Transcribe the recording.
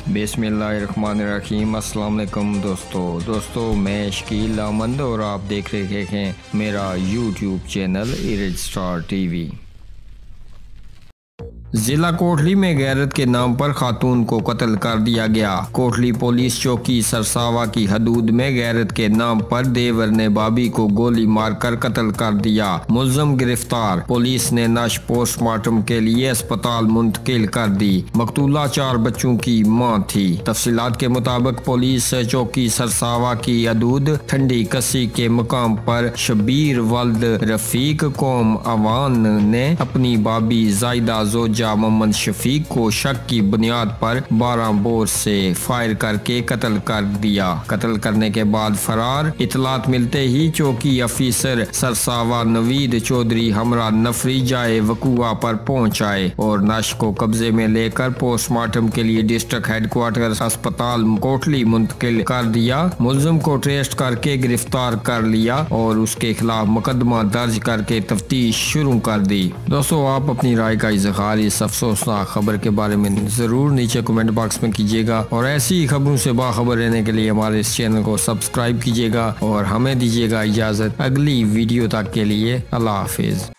बिस्मिल्लाहिर्रहमानिर्रहीम। अस्सलाम वालेकुम दोस्तों मैं शकील अहमद और आप देख रहे हैं मेरा YouTube channel erase star TV. जिला कोटली में गैरत के नाम पर खातून को कत्ल कर दिया गया। कोटली पुलिस चौकी सरसावा की हदूद में गैरत के नाम पर देवर ने भाभी को गोली मारकर कत्ल कर दिया। मुलजम गिरफ्तार। पुलिस ने नश पोस्टमार्टम के लिए अस्पताल मुंतकिल कर दी। मकतूला 4 बच्चों की मां थी। तफसीलात के मुताबिक पुलिस चौकी सरसावा की हदूद ठंडी कसी के मकाम पर शबीर वल्द रफीक कौम अवान ने अपनी भाभी जायदा जोजा मोहम्मद शफीक को शक की बुनियाद पर 12 बोर से फायर करके कत्ल कर दिया। कत्ल करने के बाद फरार। इतलात मिलते ही चौकी अफीसर सरसावा नवीद चौधरी हमरा नफरी जाए वकुआ पर पहुंच आए और नश को कब्जे में लेकर पोस्टमार्टम के लिए डिस्ट्रिक्ट हेडक्वार्टर अस्पताल कोटली मुंतकिल कर दिया। मुलजिम को ट्रेस करके गिरफ्तार कर लिया और उसके खिलाफ मुकदमा दर्ज करके तफ्तीश शुरू कर दी। दोस्तों आप अपनी राय का इजहार इस अफसोसनाक खबर के बारे में जरूर नीचे कमेंट बॉक्स में कीजिएगा और ऐसी खबरों से बाखबर रहने के लिए हमारे इस चैनल को सब्सक्राइब कीजिएगा और हमें दीजिएगा इजाजत अगली वीडियो तक के लिए। अल्लाह हाफिज।